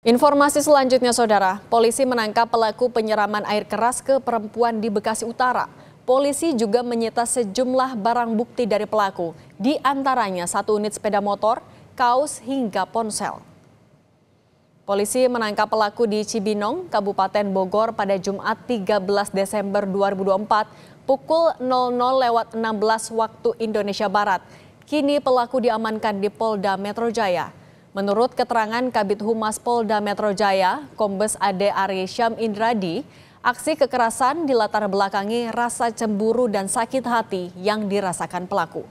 Informasi selanjutnya, Saudara. Polisi menangkap pelaku penyiraman air keras ke perempuan di Bekasi Utara. Polisi juga menyita sejumlah barang bukti dari pelaku, di antaranya 1 unit sepeda motor, kaos hingga ponsel. Polisi menangkap pelaku di Cibinong, Kabupaten Bogor pada Jumat 13 Desember 2024 pukul 00.16 waktu Indonesia Barat. Kini pelaku diamankan di Polda Metro Jaya. Menurut keterangan Kabid Humas Polda Metro Jaya, Kombes Ade Arysyam Indradi, aksi kekerasan dilatar belakangi rasa cemburu dan sakit hati yang dirasakan pelaku.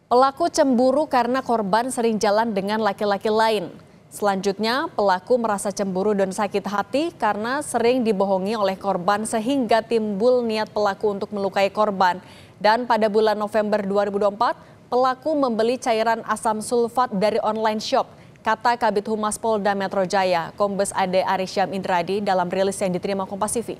Pelaku cemburu karena korban sering jalan dengan laki-laki lain. Selanjutnya, pelaku merasa cemburu dan sakit hati karena sering dibohongi oleh korban sehingga timbul niat pelaku untuk melukai korban. Dan pada bulan November 2024, pelaku membeli cairan asam sulfat dari online shop, kata Kabid Humas Polda Metro Jaya, Kombes Ade Arysyam Indradi dalam rilis yang diterima Kompas TV.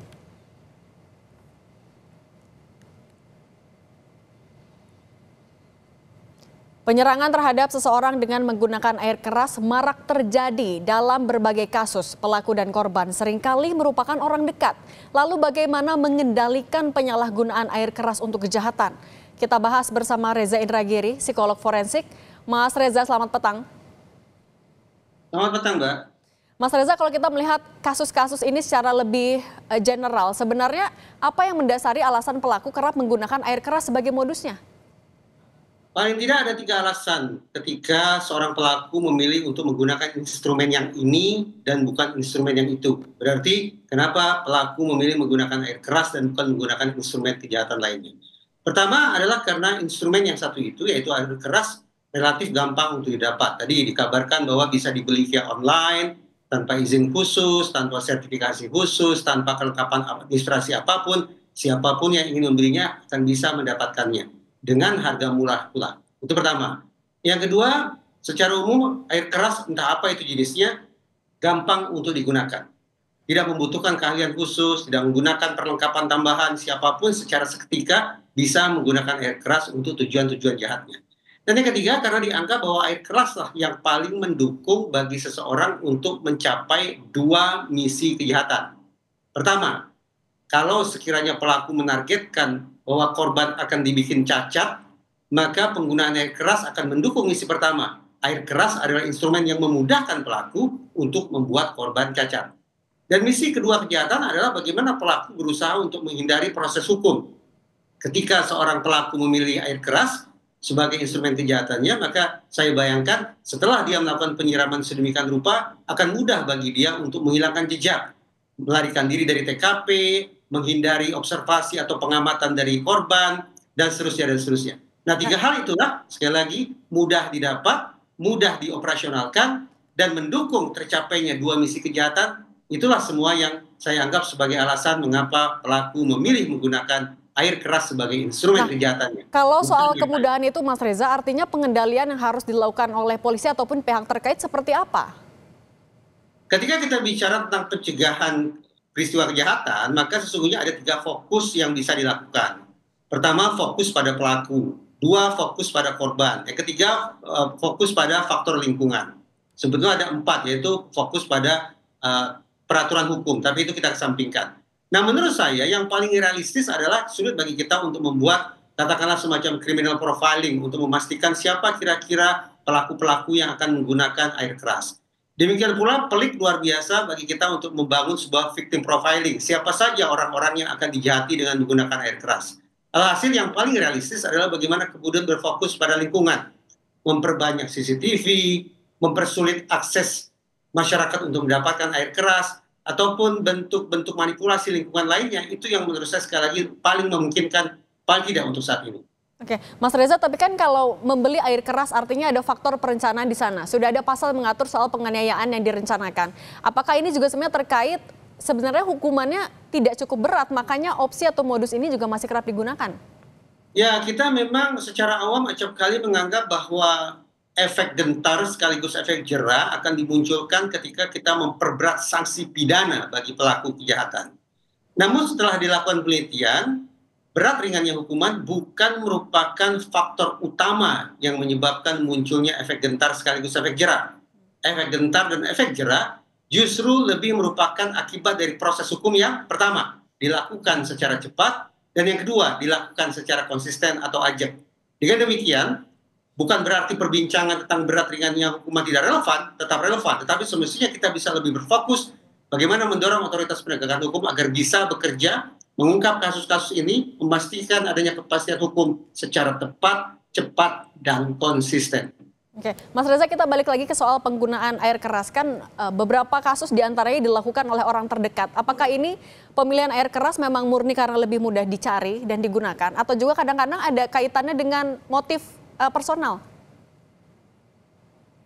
Penyerangan terhadap seseorang dengan menggunakan air keras marak terjadi dalam berbagai kasus. Pelaku dan korban seringkali merupakan orang dekat. Lalu bagaimana mengendalikan penyalahgunaan air keras untuk kejahatan? Kita bahas bersama Reza Indragiri, psikolog forensik. Mas Reza, selamat petang. Selamat petang, Mbak. Mas Reza, kalau kita melihat kasus-kasus ini secara lebih general, sebenarnya apa yang mendasari alasan pelaku kerap menggunakan air keras sebagai modusnya? Paling tidak ada 3 alasan ketika seorang pelaku memilih untuk menggunakan instrumen yang ini dan bukan instrumen yang itu. Berarti kenapa pelaku memilih menggunakan air keras dan bukan menggunakan instrumen kejahatan lainnya. Pertama adalah karena instrumen yang satu itu, yaitu air keras, relatif gampang untuk didapat. Tadi dikabarkan bahwa bisa dibeli via online, tanpa izin khusus, tanpa sertifikasi khusus, tanpa kelengkapan administrasi apapun, siapapun yang ingin membelinya akan bisa mendapatkannya dengan harga murah pula. Itu pertama. Yang kedua, secara umum air keras entah apa itu jenisnya gampang untuk digunakan. Tidak membutuhkan keahlian khusus, tidak menggunakan perlengkapan tambahan, siapapun secara seketika bisa menggunakan air keras untuk tujuan-tujuan jahatnya. Dan yang ketiga, karena dianggap bahwa air keraslah yang paling mendukung bagi seseorang untuk mencapai 2 misi kejahatan. Pertama, kalau sekiranya pelaku menargetkan bahwa korban akan dibikin cacat, maka penggunaan air keras akan mendukung misi pertama. Air keras adalah instrumen yang memudahkan pelaku untuk membuat korban cacat. Dan misi kedua kejahatan adalah bagaimana pelaku berusaha untuk menghindari proses hukum. Ketika seorang pelaku memilih air keras sebagai instrumen kejahatannya, maka saya bayangkan setelah dia melakukan penyiraman sedemikian rupa, akan mudah bagi dia untuk menghilangkan jejak, melarikan diri dari TKP, menghindari observasi atau pengamatan dari korban, dan seterusnya dan seterusnya. Nah, 3 hal itulah sekali lagi mudah didapat, mudah dioperasionalkan, dan mendukung tercapainya 2 misi kejahatan. Itulah semua yang saya anggap sebagai alasan mengapa pelaku memilih menggunakan air keras sebagai instrumen kejahatannya. Kalau soal kemudahan itu, Mas Reza, artinya pengendalian yang harus dilakukan oleh polisi ataupun pihak terkait seperti apa? Ketika kita bicara tentang pencegahan peristiwa kejahatan, maka sesungguhnya ada 3 fokus yang bisa dilakukan. Pertama, fokus pada pelaku. 2, fokus pada korban. Yang ketiga, fokus pada faktor lingkungan. Sebetulnya ada 4, yaitu fokus pada peraturan hukum, tapi itu kita kesampingkan. Nah, menurut saya yang paling realistis adalah sulit bagi kita untuk membuat katakanlah semacam criminal profiling untuk memastikan siapa kira-kira pelaku-pelaku yang akan menggunakan air keras. Demikian pula pelik luar biasa bagi kita untuk membangun sebuah victim profiling. Siapa saja orang-orang yang akan dijahati dengan menggunakan air keras. Alhasil yang paling realistis adalah bagaimana kemudian berfokus pada lingkungan. Memperbanyak CCTV, mempersulit akses masyarakat untuk mendapatkan air keras, ataupun bentuk-bentuk manipulasi lingkungan lainnya. Itu yang menurut saya sekali lagi paling memungkinkan, paling tidak untuk saat ini. Oke, Mas Reza, tapi kan kalau membeli air keras artinya ada faktor perencanaan di sana. Sudah ada pasal mengatur soal penganiayaan yang direncanakan. Apakah ini juga sebenarnya terkait sebenarnya hukumannya tidak cukup berat, makanya opsi atau modus ini juga masih kerap digunakan? Ya, kita memang secara awam acap kali menganggap bahwa efek gentar sekaligus efek jera akan dimunculkan ketika kita memperberat sanksi pidana bagi pelaku kejahatan. Namun setelah dilakukan penelitian, berat ringannya hukuman bukan merupakan faktor utama yang menyebabkan munculnya efek gentar sekaligus efek jerak. Efek gentar dan efek jerak justru lebih merupakan akibat dari proses hukum yang pertama dilakukan secara cepat dan yang kedua dilakukan secara konsisten atau ajak. Dengan demikian, bukan berarti perbincangan tentang berat ringannya hukuman tidak relevan, tetap relevan, tetapi semestinya kita bisa lebih berfokus bagaimana mendorong otoritas penegakan hukum agar bisa bekerja, mengungkap kasus-kasus ini, memastikan adanya kepastian hukum secara tepat, cepat, dan konsisten. Oke, Mas Reza, kita balik lagi ke soal penggunaan air keras. Kan beberapa kasus diantaranya dilakukan oleh orang terdekat. Apakah ini pemilihan air keras memang murni karena lebih mudah dicari dan digunakan? Atau juga kadang-kadang ada kaitannya dengan motif personal?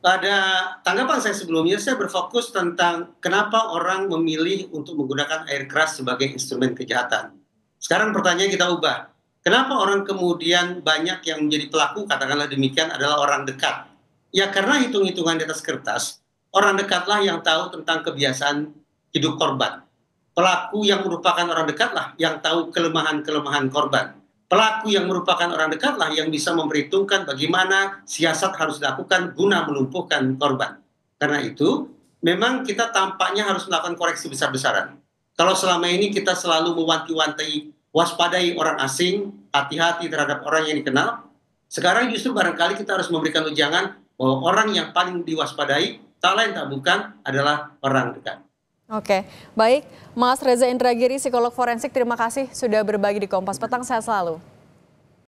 Pada tanggapan saya sebelumnya, saya berfokus tentang kenapa orang memilih untuk menggunakan air keras sebagai instrumen kejahatan. Sekarang pertanyaan kita ubah. Kenapa orang kemudian banyak yang menjadi pelaku, katakanlah demikian, adalah orang dekat? Ya karena hitung-hitungan di atas kertas, orang dekatlah yang tahu tentang kebiasaan hidup korban. Pelaku yang merupakan orang dekatlah yang tahu kelemahan-kelemahan korban. Pelaku yang merupakan orang dekatlah yang bisa memperhitungkan bagaimana siasat harus dilakukan guna melumpuhkan korban. Karena itu, memang kita tampaknya harus melakukan koreksi besar-besaran. Kalau selama ini kita selalu mewanti-wanti, waspadai orang asing, hati-hati terhadap orang yang dikenal, sekarang justru barangkali kita harus memberikan ujangan bahwa orang yang paling diwaspadai, tak lain tak bukan adalah orang dekat. Oke, baik. Mas Reza Indragiri, psikolog forensik, terima kasih sudah berbagi di Kompas Petang. Sehat selalu.